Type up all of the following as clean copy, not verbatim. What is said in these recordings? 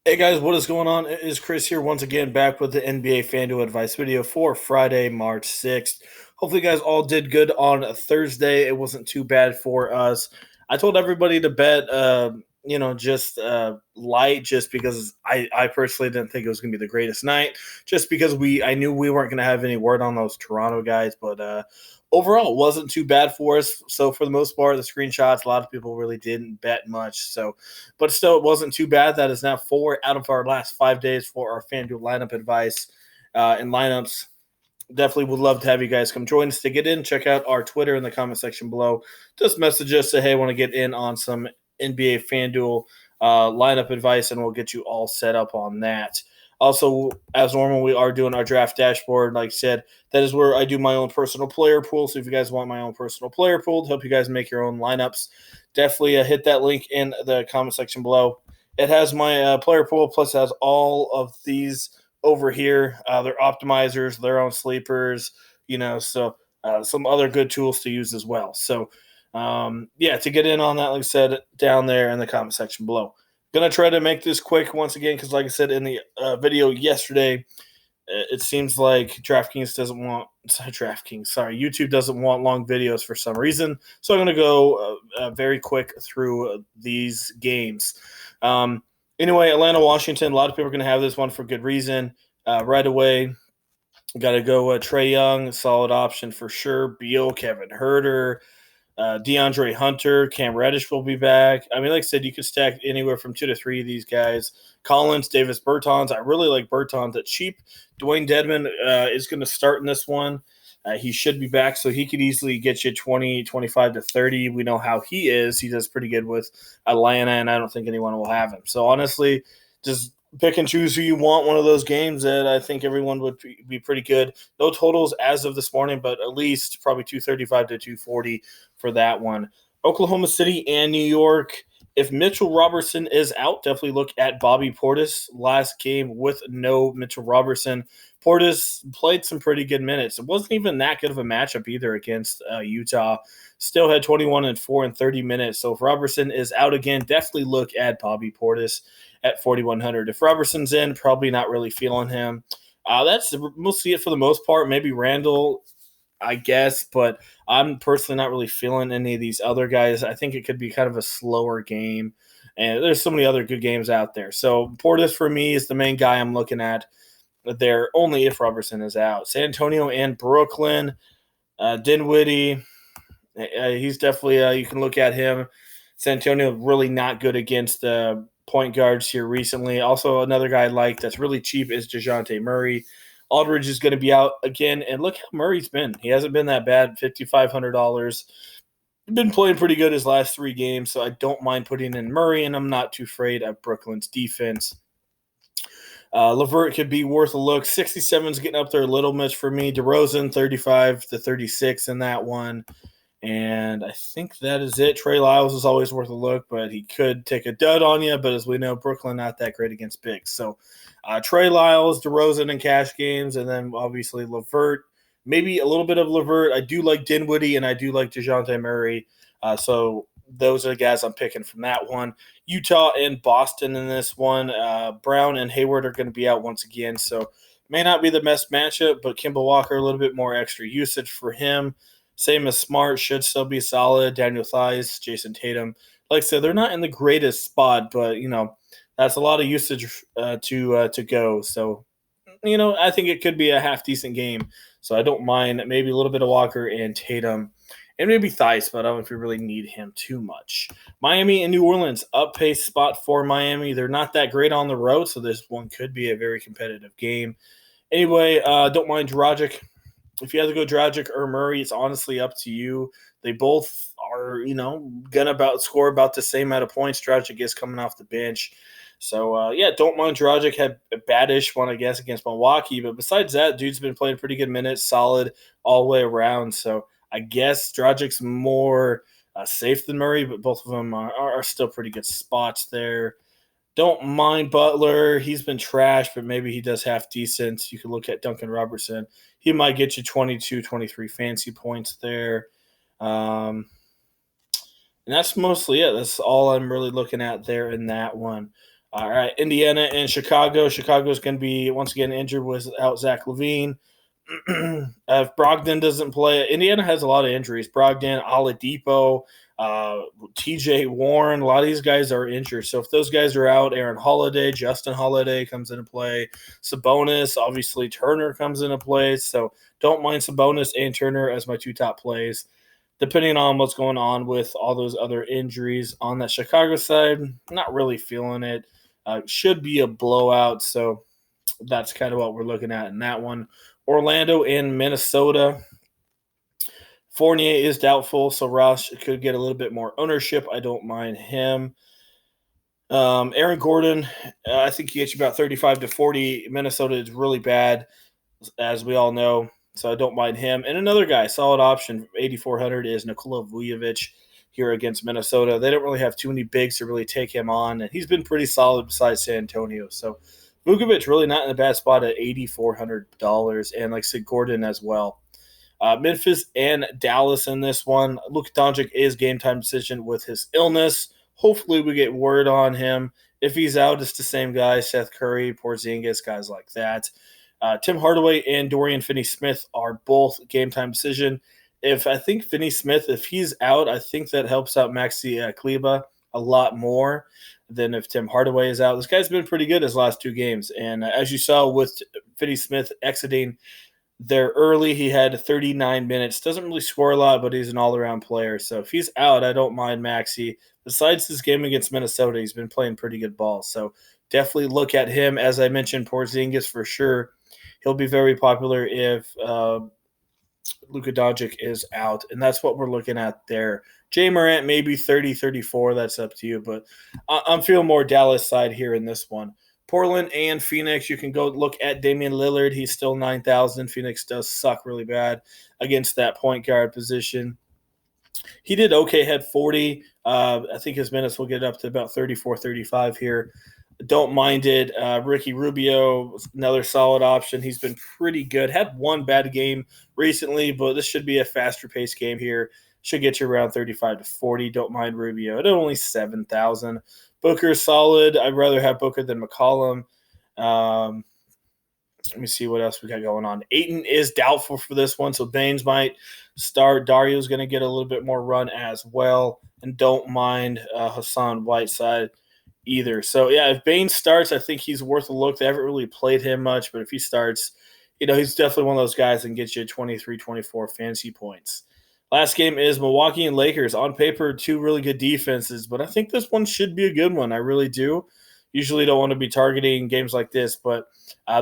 Hey guys, what is going on? It is Chris here once again, back with the NBA Fanduel Advice video for Friday, March 6th. Hopefully, you guys all did good on a Thursday. It wasn't too bad for us. I told everybody to bet, just light, just because I personally didn't think it was going to be the greatest night, just because I knew we weren't going to have any word on those Toronto guys, but overall, it wasn't too bad for us. So for the most part, the screenshots, a lot of people really didn't bet much. So but still, it wasn't too bad. That is now 4 out of our last 5 days for our FanDuel lineup advice and lineups. Definitely would love to have you guys come join us to get in. Check out our Twitter in the comment section below. Just message us, say, hey, I want to get in on some NBA FanDuel lineup advice, and we'll get you all set up on that. Also, as normal, we are doing our draft dashboard. Like I said, that is where I do my own personal player pool. So if you guys want my own personal player pool to help you guys make your own lineups, definitely hit that link in the comment section below. It has my player pool, plus it has all of these over here. They're optimizers, their own sleepers, so some other good tools to use as well. So, to get in on that, like I said, down there in the comment section below. Gonna try to make this quick once again because, like I said in the video yesterday, it seems like YouTube doesn't want long videos for some reason. So I'm going to go very quick through these games. Anyway, Atlanta, Washington, a lot of people are going to have this one for good reason. Right away, got to go Trae Young, solid option for sure. Beal, Kevin Herter, DeAndre Hunter, Cam Reddish will be back. I mean, like I said, you could stack anywhere from 2 to 3 of these guys. Collins, Davis, Bertans. I really like Bertans at cheap. Dwayne Dedman is going to start in this one. He should be back, so he could easily get you 20, 25 to 30. We know how he is. He does pretty good with Atlanta, and I don't think anyone will have him. So honestly, just pick and choose who you want. One of those games that I think everyone would be pretty good. No totals as of this morning, but at least probably 235 to 240 for that one. Oklahoma City and New York. If Mitchell Robertson is out, definitely look at Bobby Portis. Last game with no Mitchell Robertson. Portis played some pretty good minutes. It wasn't even that good of a matchup either against Utah. Still had 21 and 4 in 30 minutes. So if Robertson is out again, definitely look at Bobby Portis at 4,100. If Robertson's in, probably not really feeling him. That's mostly it for the most part. Maybe Randall, I guess, but I'm personally not really feeling any of these other guys. I think it could be kind of a slower game, and there's so many other good games out there. So Portis for me is the main guy I'm looking at there, only if Robertson is out. San Antonio and Brooklyn, Dinwiddie, he's definitely you can look at him. San Antonio really not good against point guards here recently. Also, another guy I like that's really cheap is DeJounte Murray. Aldridge is going to be out again, and look how Murray's been. He hasn't been that bad, $5,500. Been playing pretty good his last 3 games, so I don't mind putting in Murray, and I'm not too afraid of Brooklyn's defense. Levert could be worth a look. 67 is getting up there a little much for me. DeRozan, 35 to 36 in that one. And I think that is it. Trey Lyles is always worth a look, but he could take a dud on you. But as we know, Brooklyn not that great against bigs. So Trey Lyles, DeRozan in cash games, and then obviously Levert. Maybe a little bit of Levert. I do like Dinwiddie, and I do like DeJounte Murray. So those are the guys I'm picking from that one. Utah and Boston in this one. Brown and Hayward are going to be out once again. So may not be the best matchup, but Kemba Walker, a little bit more extra usage for him. Same as Smart, should still be solid. Daniel Theis, Jason Tatum. Like I said, they're not in the greatest spot, but, that's a lot of usage to go. So, I think it could be a half decent game. So I don't mind maybe a little bit of Walker and Tatum and maybe Theis, but I don't know if you really need him too much. Miami and New Orleans, up pace spot for Miami. They're not that great on the road, so this one could be a very competitive game. Anyway, don't mind Dragic. If you have to go Dragic or Murray, it's honestly up to you. They both are, gonna score about the same amount of points. Dragic is coming off the bench. So, don't mind Dragic. Had a bad-ish one, I guess, against Milwaukee. But besides that, dude's been playing pretty good minutes, solid all the way around. So I guess Dragic's more safe than Murray, but both of them are still pretty good spots there. Don't mind Butler. He's been trash, but maybe he does half decent. You can look at Duncan Robertson. He might get you 22, 23 fancy points there. And that's mostly it. That's all I'm really looking at there in that one. All right, Indiana and Chicago. Chicago's going to be once again injured without Zach LaVine. If Brogdon doesn't play, Indiana has a lot of injuries. Brogdon, Oladipo, TJ Warren, a lot of these guys are injured. So if those guys are out, Aaron Holiday, Justin Holiday comes into play. Sabonis, obviously Turner comes into play. So don't mind Sabonis and Turner as my two top plays. Depending on what's going on with all those other injuries on that Chicago side, not really feeling it. Should be a blowout. So that's kind of what we're looking at in that one. Orlando and Minnesota. Fournier is doubtful, so Ross could get a little bit more ownership. I don't mind him. Aaron Gordon, I think he gets you about 35 to 40. Minnesota is really bad, as we all know, so I don't mind him. And another guy, solid option, 8,400, is Nikola Vujovic here against Minnesota. They don't really have too many bigs to really take him on, and he's been pretty solid besides San Antonio. So Vujovic really not in a bad spot at $8,400, and like I said, Gordon as well. Memphis and Dallas in this one. Luka Doncic is game time decision with his illness. Hopefully we get word on him. If he's out, it's the same guy, Seth Curry, Porzingis, guys like that. Tim Hardaway and Dorian Finney-Smith are both game time decision. I think Finney-Smith, if he's out, I think that helps out Maxi Kleber a lot more than if Tim Hardaway is out. This guy's been pretty good his last two games. And as you saw with Finney-Smith exiting there early, he had 39 minutes. Doesn't really score a lot, but he's an all-around player. So if he's out, I don't mind Maxi. Besides this game against Minnesota, he's been playing pretty good ball. So definitely look at him. As I mentioned, Porzingis for sure. He'll be very popular if Luka Doncic is out, and that's what we're looking at there. Jay Morant, maybe 30, 34. That's up to you, but I'm feeling more Dallas side here in this one. Portland and Phoenix, you can go look at Damian Lillard. He's still 9,000. Phoenix does suck really bad against that point guard position. He did okay, had 40. I think his minutes will get up to about 34, 35 here. Don't mind it. Ricky Rubio, another solid option. He's been pretty good. Had one bad game recently, but this should be a faster paced game here. Should get you around 35 to 40. Don't mind Rubio. At only 7,000. Booker is solid. I'd rather have Booker than McCollum. Let me see what else we got going on. Ayton is doubtful for this one, so Baines might start. Dario's going to get a little bit more run as well. And don't mind Hassan Whiteside either. So, yeah, if Baines starts, I think he's worth a look. They haven't really played him much, but if he starts, he's definitely one of those guys that can get you 23, 24 fantasy points. Last game is Milwaukee and Lakers. On paper, two really good defenses, but I think this one should be a good one. I really do. Usually don't want to be targeting games like this, but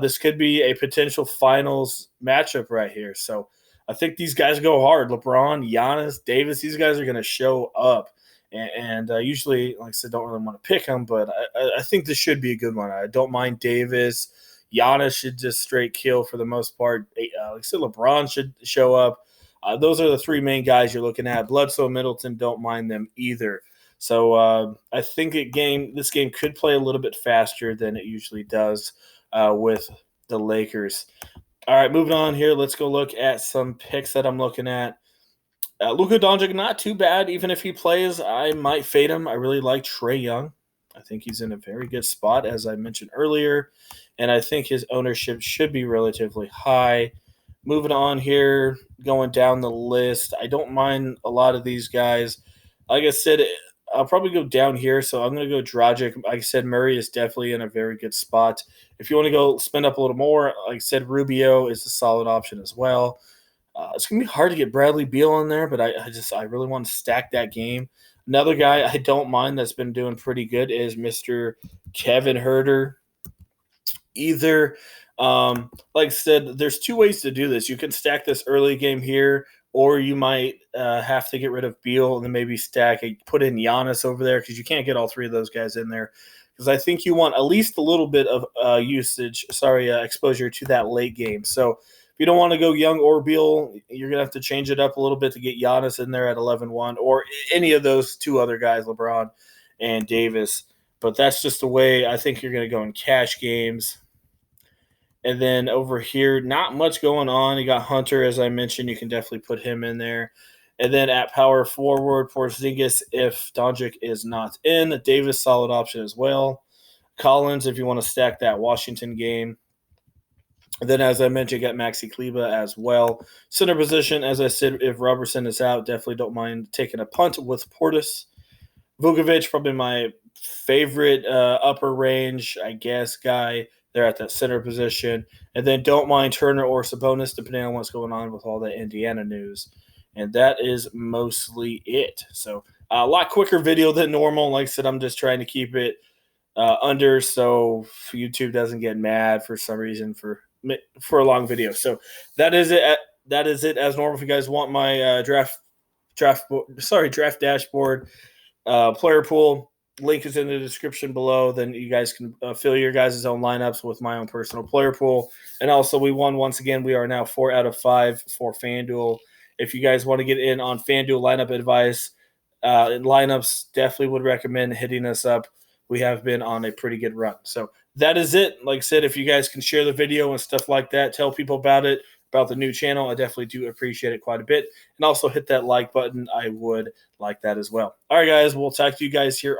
this could be a potential finals matchup right here. So I think these guys go hard. LeBron, Giannis, Davis, these guys are going to show up. And usually, like I said, don't really want to pick them, but I think this should be a good one. I don't mind Davis. Giannis should just straight kill for the most part. Like I said, LeBron should show up. Those are the three main guys you're looking at. Bledsoe, Middleton, don't mind them either. So I think this game could play a little bit faster than it usually does with the Lakers. All right, moving on here. Let's go look at some picks that I'm looking at. Luka Doncic, not too bad. Even if he plays, I might fade him. I really like Trae Young. I think he's in a very good spot, as I mentioned earlier, and I think his ownership should be relatively high. Moving on here, going down the list, I don't mind a lot of these guys. Like I said, I'll probably go down here, so I'm going to go Dragic. Like I said, Murray is definitely in a very good spot. If you want to go spend up a little more, like I said, Rubio is a solid option as well. It's going to be hard to get Bradley Beal in there, but I really want to stack that game. Another guy I don't mind that's been doing pretty good is Mr. Kevin Huerter. Like I said, there's two ways to do this. You can stack this early game here, or you might have to get rid of Beal and then maybe put in Giannis over there because you can't get all three of those guys in there. Because I think you want at least a little bit of exposure to that late game. So if you don't want to go Young or Beal, you're going to have to change it up a little bit to get Giannis in there at 11-1 or any of those two other guys, LeBron and Davis. But that's just the way I think you're going to go in cash games. And then over here, not much going on. You got Hunter, as I mentioned. You can definitely put him in there. And then at power forward, Porzingis, if Doncic is not in. Davis, solid option as well. Collins if you want to stack that Washington game. And then, as I mentioned, got Maxi Kleba as well. Center position, as I said, if Robertson is out, definitely don't mind taking a punt with Portis. Vukovic, probably my favorite upper range, I guess, guy. They're at that center position. And then don't mind Turner or Sabonis, depending on what's going on with all that Indiana news. And that is mostly it. So a lot quicker video than normal. Like I said, I'm just trying to keep it under so YouTube doesn't get mad for some reason for a long video. So that is it. That is it as normal. If you guys want my draft dashboard, player pool, link is in the description below. Then you guys can fill your guys' own lineups with my own personal player pool. And also, we won once again. We are now 4 out of 5 for FanDuel. If you guys want to get in on FanDuel lineup advice, lineups, definitely would recommend hitting us up. We have been on a pretty good run. So that is it. Like I said, if you guys can share the video and stuff like that, tell people about it, about the new channel, I definitely do appreciate it quite a bit. And also hit that like button. I would like that as well. All right, guys, we'll talk to you guys here